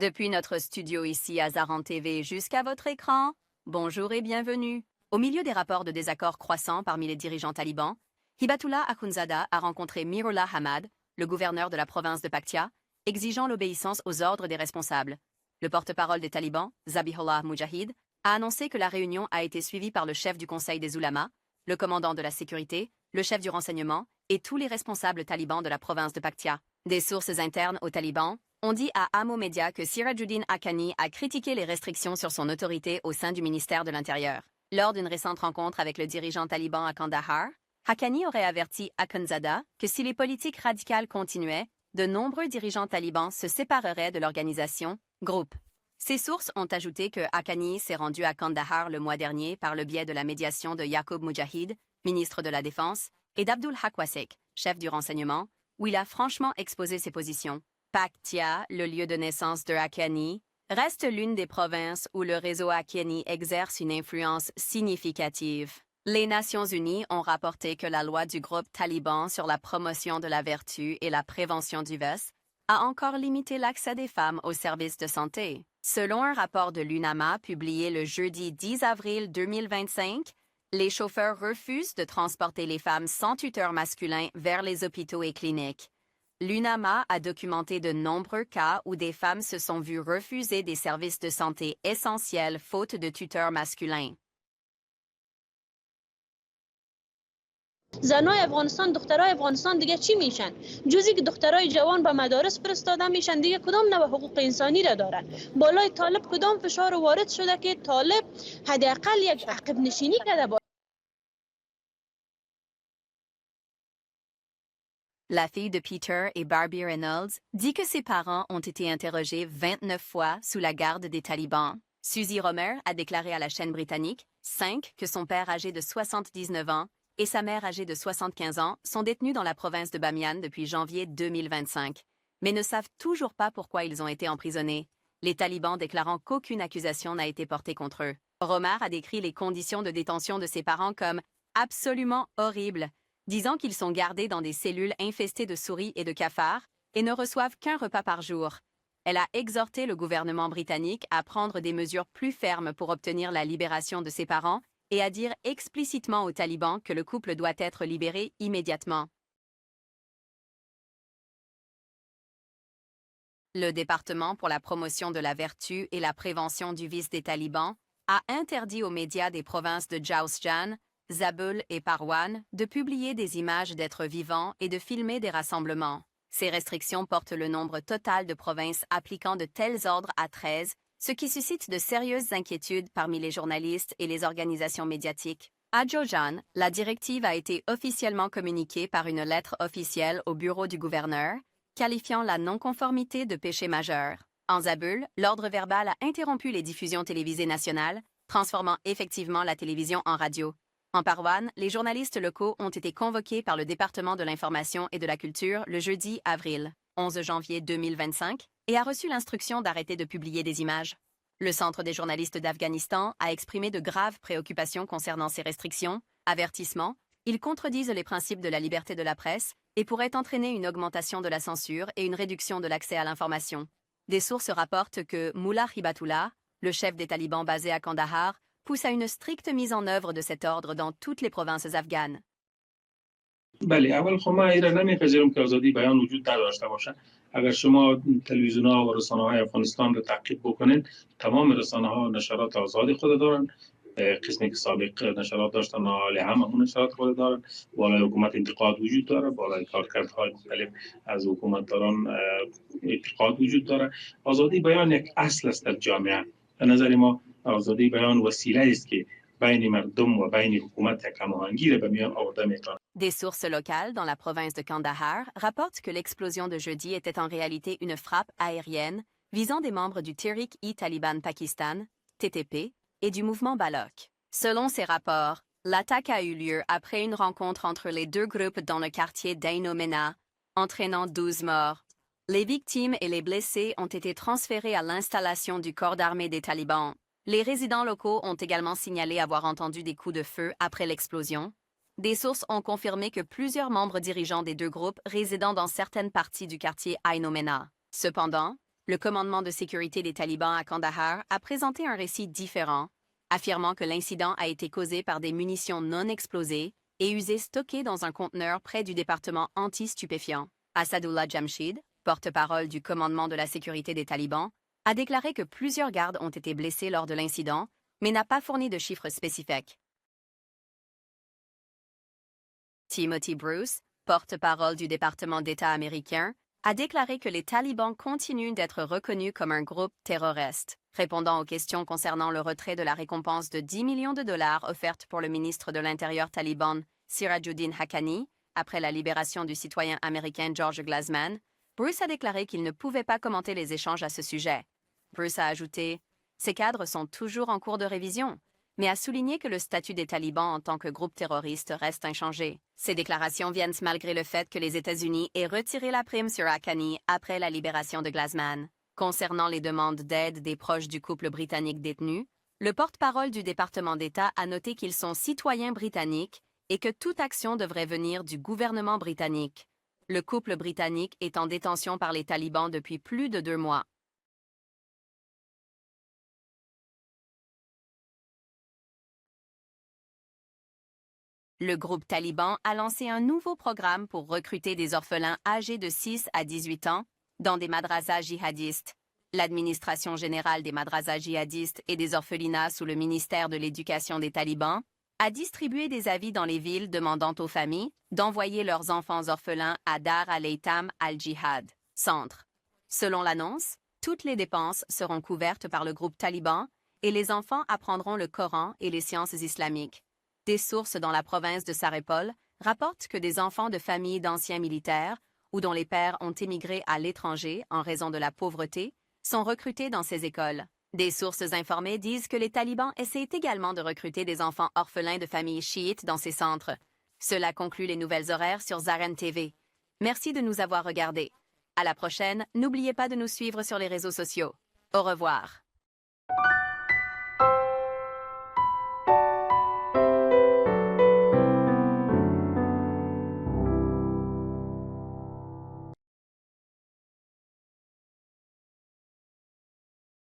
Depuis notre studio ici à Zaran TV jusqu'à votre écran, bonjour et bienvenue. Au milieu des rapports de désaccord croissants parmi les dirigeants talibans, Hibatullah Akhundzada a rencontré Mirullah Hamad, le gouverneur de la province de Paktia, exigeant l'obéissance aux ordres des responsables. Le porte-parole des talibans, Zabihullah Mujahid, a annoncé que la réunion a été suivie par le chef du conseil des oulémas, le commandant de la sécurité, le chef du renseignement et tous les responsables talibans de la province de Paktia. Des sources internes aux talibans ont dit à Amo Media que Sirajuddin Haqqani a critiqué les restrictions sur son autorité au sein du ministère de l'Intérieur. Lors d'une récente rencontre avec le dirigeant taliban à Kandahar, Haqqani aurait averti Akhundzada que si les politiques radicales continuaient, de nombreux dirigeants talibans se sépareraient de l'organisation groupe. Ces sources ont ajouté que Haqqani s'est rendu à Kandahar le mois dernier par le biais de la médiation de Yaqub Mujahid, ministre de la Défense, et d'Abdul Haq Wasek, chef du renseignement, où il a franchement exposé ses positions. Paktia, le lieu de naissance de Haqqani, reste l'une des provinces où le réseau Haqqani exerce une influence significative. Les Nations unies ont rapporté que la loi du groupe taliban sur la promotion de la vertu et la prévention du vice a encore limité l'accès des femmes aux services de santé. Selon un rapport de l'UNAMA publié le jeudi 10 avril 2025, les chauffeurs refusent de transporter les femmes sans tuteur masculin vers les hôpitaux et cliniques. L'UNAMA a documenté de nombreux cas où des femmes se sont vues refuser des services de santé essentiels faute de tuteur masculin. زنای افغانستان دخترای افغانستان دیگه چی میشن؟ جزی که دخترای جوان به مدارس فرستاده میشن دیگه کدام نوع حقوق انسانی را دارن؟ بالای طالب کدام فشار وارد شده که طالب حداقل یک عقب نشینی کرده. La fille de Peter et Barbie Reynolds dit que ses parents ont été interrogés 29 fois sous la garde des talibans. Suzy Romer a déclaré à la chaîne britannique 5 que son père âgé de 79 ans et sa mère âgée de 75 ans sont détenus dans la province de Bamiyan depuis janvier 2025, mais ne savent toujours pas pourquoi ils ont été emprisonnés, les talibans déclarant qu'aucune accusation n'a été portée contre eux. Romer a décrit les conditions de détention de ses parents comme absolument horribles, disant qu'ils sont gardés dans des cellules infestées de souris et de cafards et ne reçoivent qu'un repas par jour. Elle a exhorté le gouvernement britannique à prendre des mesures plus fermes pour obtenir la libération de ses parents et à dire explicitement aux talibans que le couple doit être libéré immédiatement. Le département pour la promotion de la vertu et la prévention du vice des talibans a interdit aux médias des provinces de Jowzjan, Zabul et Parwan de publier des images d'êtres vivants et de filmer des rassemblements. Ces restrictions portent le nombre total de provinces appliquant de tels ordres à 13, ce qui suscite de sérieuses inquiétudes parmi les journalistes et les organisations médiatiques. À Jowzjan, la directive a été officiellement communiquée par une lettre officielle au bureau du gouverneur, qualifiant la non-conformité de péché majeur. En Zabul, l'ordre verbal a interrompu les diffusions télévisées nationales, transformant effectivement la télévision en radio. En Parwan, les journalistes locaux ont été convoqués par le département de l'information et de la culture le jeudi avril 11 janvier 2025 et a reçu l'instruction d'arrêter de publier des images. Le Centre des journalistes d'Afghanistan a exprimé de graves préoccupations concernant ces restrictions. Avertissement, ils contredisent les principes de la liberté de la presse et pourraient entraîner une augmentation de la censure et une réduction de l'accès à l'information. Des sources rapportent que Mullah Hibatullah, le chef des talibans basé à Kandahar, pousse à une stricte mise en œuvre de cet ordre dans toutes les provinces afghanes. بله اول خب من ایران نمیپذیرم که آزادی بیان وجود نداشته باشه. اگر شما تلویزیون‌ها و رسانه‌های افغانستان رو تعقیب بکنید، تمام رسانه‌ها نشرات آزادی خود دارن. قسمی که سابق نشرات داشتن حالی هم همون نشرات خود دارن. بالای حکومت انتقاد وجود داره، بالای کارکردهای مختلف از حکومتداران انتقاد وجود داره. آزادی بیان یک اصل است در جامعه. به نظر ما آزادی بیان وسیله است که بین مردم و بین حکومت یک هماهنگی را به میان آورده میتونه. Des sources locales dans la province de Kandahar rapportent que l'explosion de jeudi était en réalité une frappe aérienne visant des membres du Tehrik-i-Taliban Pakistan, TTP, et du mouvement Balok. Selon ces rapports, l'attaque a eu lieu après une rencontre entre les deux groupes dans le quartier d'Ain Mena, entraînant 12 morts. Les victimes et les blessés ont été transférés à l'installation du corps d'armée des talibans. Les résidents locaux ont également signalé avoir entendu des coups de feu après l'explosion. Des sources ont confirmé que plusieurs membres dirigeants des deux groupes résidant dans certaines parties du quartier Ain Mena. Cependant, Le commandement de sécurité des talibans à Kandahar a présenté un récit différent, affirmant que l'incident a été causé par des munitions non explosées et usées stockées dans un conteneur près du département anti-stupéfiants. Asadullah Jamshid, porte-parole du commandement de la sécurité des talibans, a déclaré que plusieurs gardes ont été blessés lors de l'incident, mais n'a pas fourni de chiffres spécifiques. Timothy Bruce, porte-parole du département d'État américain, a déclaré que les talibans continuent d'être reconnus comme un groupe terroriste. Répondant aux questions concernant le retrait de la récompense de 10 millions de dollars offerte pour le ministre de l'Intérieur taliban Sirajuddin Haqqani, après la libération du citoyen américain George Glasman, Bruce a déclaré qu'il ne pouvait pas commenter les échanges à ce sujet. Bruce a ajouté « Ces cadres sont toujours en cours de révision », mais a souligné que le statut des talibans en tant que groupe terroriste reste inchangé. Ces déclarations viennent malgré le fait que les États-Unis aient retiré la prime sur Haqqani après la libération de Glasman. Concernant les demandes d'aide des proches du couple britannique détenu, le porte-parole du département d'État a noté qu'ils sont citoyens britanniques et que toute action devrait venir du gouvernement britannique. Le couple britannique est en détention par les talibans depuis plus de 2 mois. Le groupe taliban a lancé un nouveau programme pour recruter des orphelins âgés de 6 à 18 ans dans des madrasas djihadistes. L'administration générale des madrasas djihadistes et des orphelinats sous le ministère de l'Éducation des talibans a distribué des avis dans les villes demandant aux familles d'envoyer leurs enfants orphelins à Dar al-Aytam al-Jihad, centre. Selon l'annonce, toutes les dépenses seront couvertes par le groupe taliban et les enfants apprendront le Coran et les sciences islamiques. Des sources dans la province de Sarepol rapportent que des enfants de familles d'anciens militaires ou dont les pères ont émigré à l'étranger en raison de la pauvreté sont recrutés dans ces écoles. Des sources informées disent que les talibans essaient également de recruter des enfants orphelins de familles chiites dans ces centres. Cela conclut les nouvelles horaires sur Zaren TV. Merci de nous avoir regardés. À la prochaine, n'oubliez pas de nous suivre sur les réseaux sociaux. Au revoir.